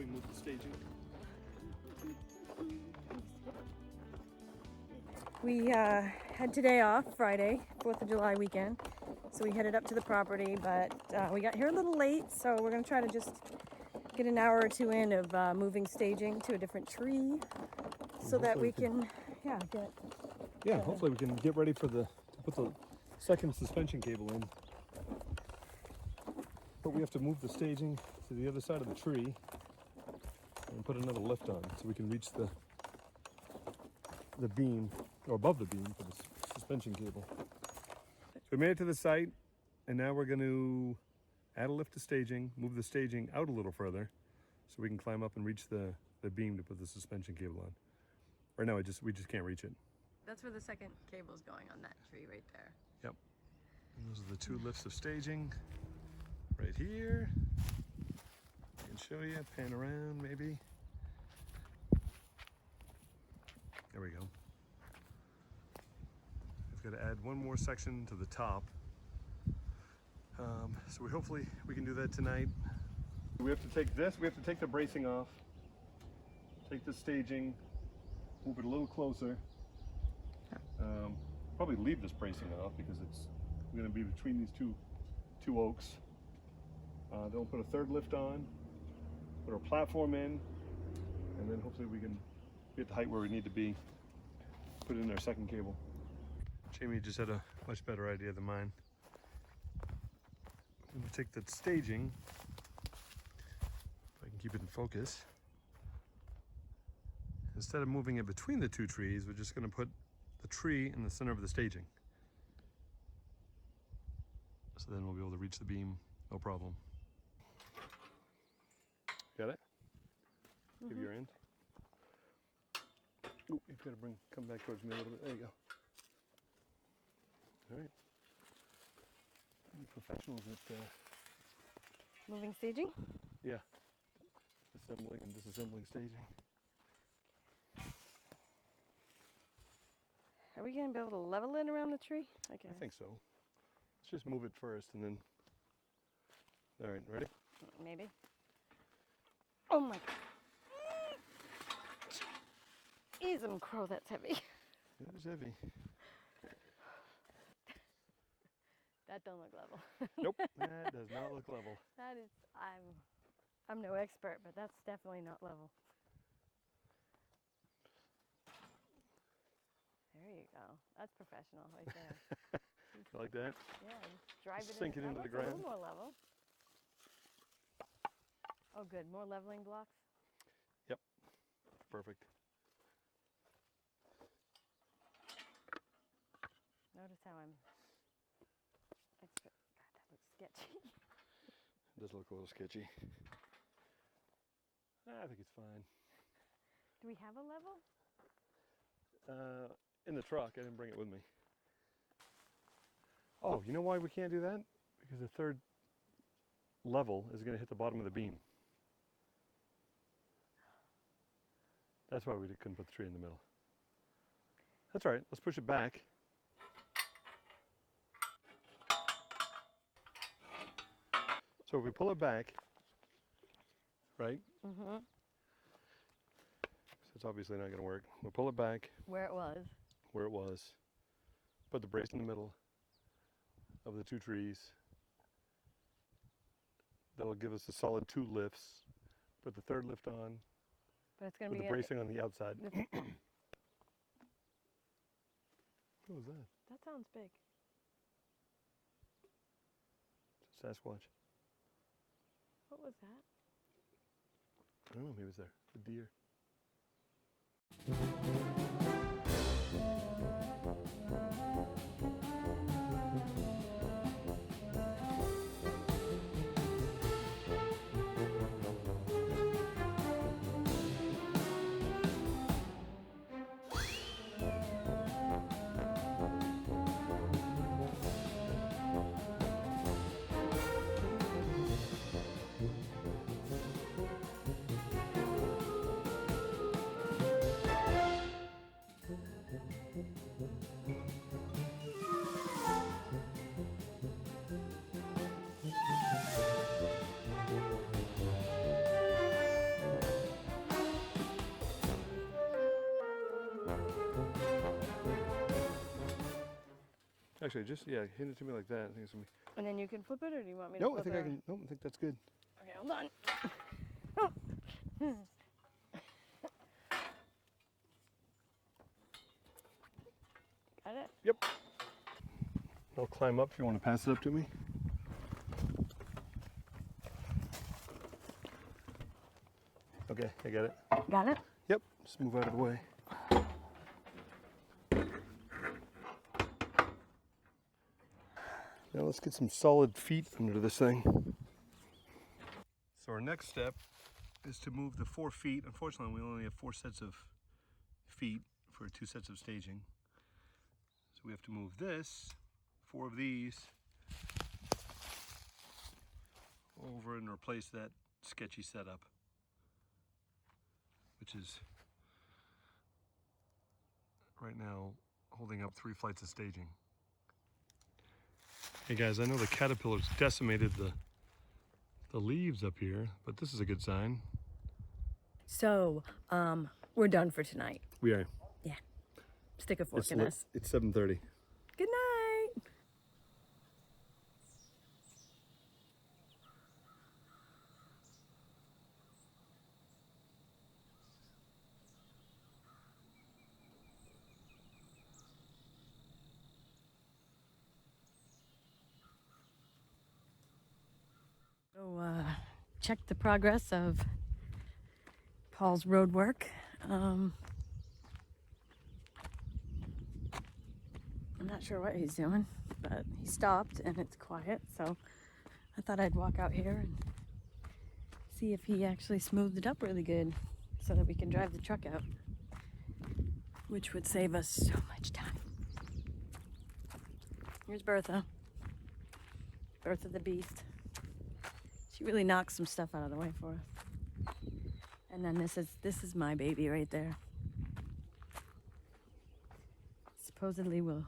we move the staging. We had today off, Friday, 4th of July weekend. So we headed up to the property, but we got here a little late, so we're going to try to just get an hour or two in of moving staging to a different tree so that we can, hopefully we can get ready for to put the second suspension cable in. But we have to move the staging to the other side of the tree and put another lift on so we can reach the beam, or above the beam, for the suspension cable. So we made it to the site, and now we're going to add a lift to staging, move the staging out a little further so we can climb up and reach the beam to put the suspension cable on. Right now we just can't reach it. That's where the second cable's going, on that tree right there. Yep. And those are the two lifts of staging right here. I can show you, pan around maybe. There we go. We've got to add one more section to the top. So hopefully we can do that tonight. We have to take the bracing off, take the staging, move it a little closer. Probably leave this bracing off because it's going to be between these two oaks. Then we'll put a third lift on, put our platform in, and then hopefully we can get the height where we need to be, put in our second cable. Jayme just had a much better idea than mine. I'm going to take that staging, if I can keep it in focus. Instead of moving it between the two trees, we're just going to put the tree in the center of the staging. So then we'll be able to reach the beam, no problem. Got it? Give your end. Oh, you've got to come back towards me a little bit. There you go. All right. Professionals at Moving staging? yeah, assembling and disassembling staging. Are we going to be able to level it around the tree? I think so. Let's just move it first and then. All right, ready? Maybe. Oh my God. Jeez, crow, that's heavy. It is heavy. That don't look level. Nope, that does not look level. That is, I'm no expert, but that's definitely not level. There you go. That's professional right there. You like that? Yeah, just drive it Sink it into the ground. A little more level. Oh, good. More leveling blocks? Yep. Perfect. Notice how I'm expert. God, that looks sketchy. It does look a little sketchy. I think it's fine. Do we have a level? In the truck. I didn't bring it with me. Oh, you know why we can't do that? Because the third level is going to hit the bottom of the beam. That's why we couldn't put the tree in the middle. That's all right. Let's push it back. So if we pull it back, right? Mm-hmm. So it's obviously not going to work. We'll pull it back. Where it was. Where it was. Put the brace in the middle of the two trees. That'll give us a solid two lifts. Put the third lift on. But it's going to be the bracing on the outside. What was that? That sounds big. It's a Sasquatch. What was that? I don't know, maybe it was there. A deer. Actually, just, yeah, hand it to me like that. I think it's gonna be... And then you can flip it, or do you want me to No, I flip think it? I can, no, I think that's good. Okay, hold on. Got it? Yep. I'll climb up if you want to pass it up to me. Okay, I got it. Got it? Yep, just move out of the way. Now let's get some solid feet under this thing. So our next step is to move the 4 feet. Unfortunately, we only have 4 sets of feet for 2 sets of staging. So we have to move this, 4 of these, over and replace that sketchy setup, which is right now holding up 3 flights of staging. Hey guys, I know the caterpillars decimated the leaves up here, but this is a good sign. So, we're done for tonight. We are. Yeah. Stick a fork in us. It's 7:30. Good night. So, check the progress of Paul's road work. I'm not sure what he's doing, but he stopped and it's quiet, so I thought I'd walk out here and see if he actually smoothed it up really good so that we can drive the truck out, which would save us so much time. Here's Bertha. Bertha the Beast. She really knocks some stuff out of the way for us. And then this is my baby right there. Supposedly we'll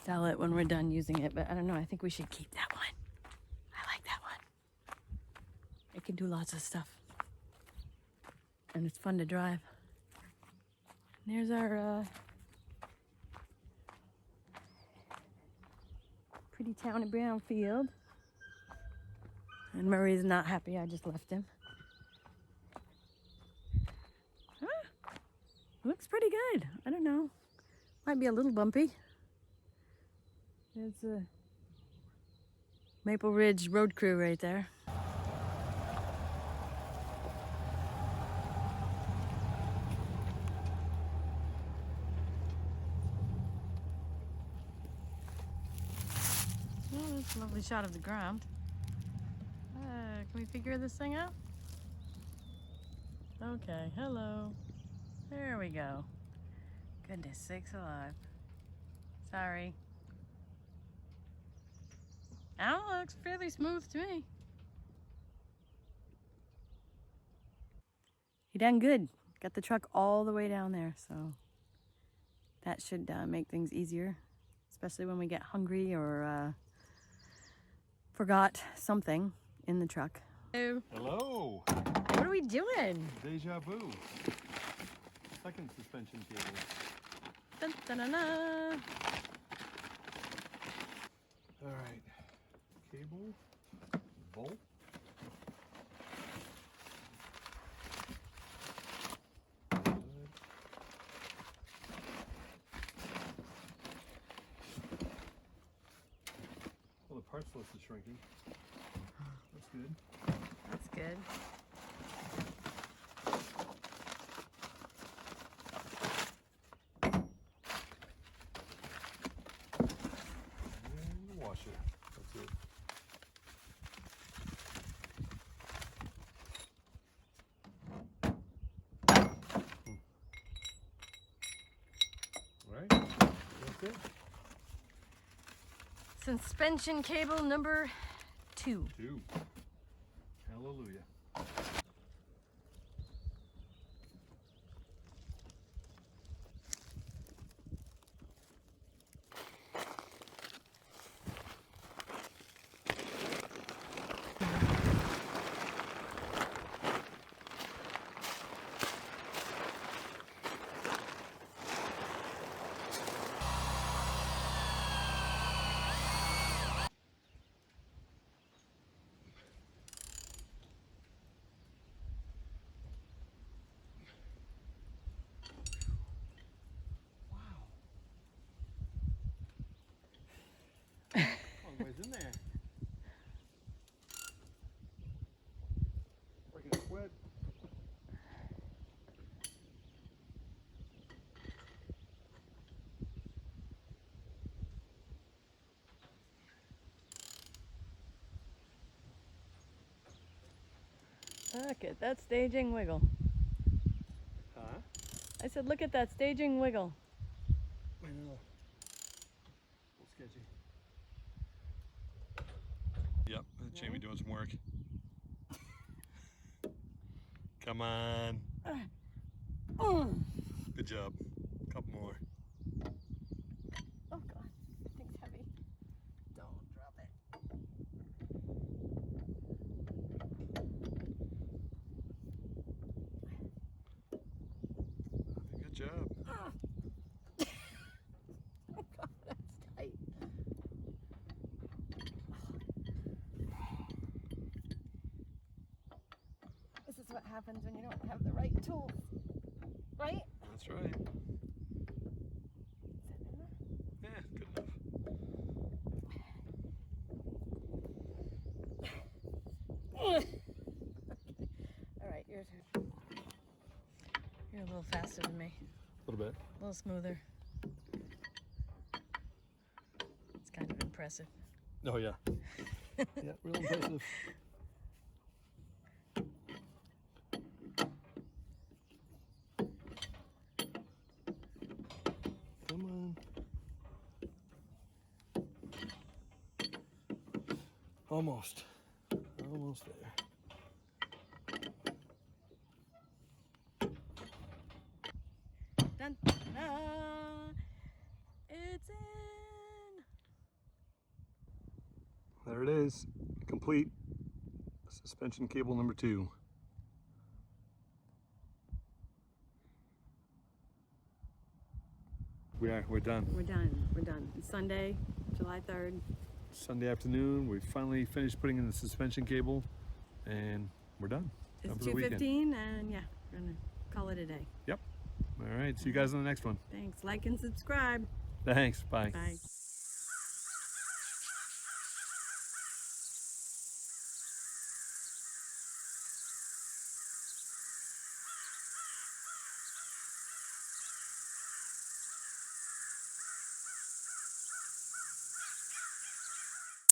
sell it when we're done using it, but I don't know. I think we should keep that one. I like that one. It can do lots of stuff. And it's fun to drive. And there's our pretty town of Brownfield. And Murray's not happy I just left him. Huh? Looks pretty good. I don't know. Might be a little bumpy. There's a Maple Ridge road crew right there. Oh, that's a lovely shot of the ground. Can we figure this thing out? Okay, hello. There we go. Goodness sakes alive. Sorry. Oh, it looks fairly smooth to me. You done good. Got the truck all the way down there, so that should make things easier, especially when we get hungry or forgot something in the truck. Hello. What are we doing? Deja vu. Second suspension cable. Dun, dun, dun, dun. All right. Cable. Bolt. Well, the parts list is shrinking. That's good. That's good. And the washer. That's it. All right. That's it. Suspension cable number 2. 2. Hallelujah. Look at that staging wiggle. Huh? I said, look at that staging wiggle. I know. A little sketchy. Yep, Jayme doing some work. Come on. Good job. Couple more. Oh God, thing's heavy. Don't drop it. Good job. Oh God, that's tight. This is what happens when you don't have the right tools, right? That's right. Is that enough? Yeah, good enough. Okay. All right, your turn. You're a little faster than me. A little bit. A little smoother. It's kind of impressive. Oh yeah. Yeah, real impressive. Come on. Almost. Almost there. Dun, da, it's in. There it is. Complete. Suspension cable number 2. We're done. We're done. We're done. It's Sunday, July 3rd. Sunday afternoon, we finally finished putting in the suspension cable, and we're done. It's Done for the weekend. 2:15, and yeah, we're gonna call it a day. Yep. All right. See you guys on the next one. Thanks. Like and subscribe. Thanks. Bye. Bye.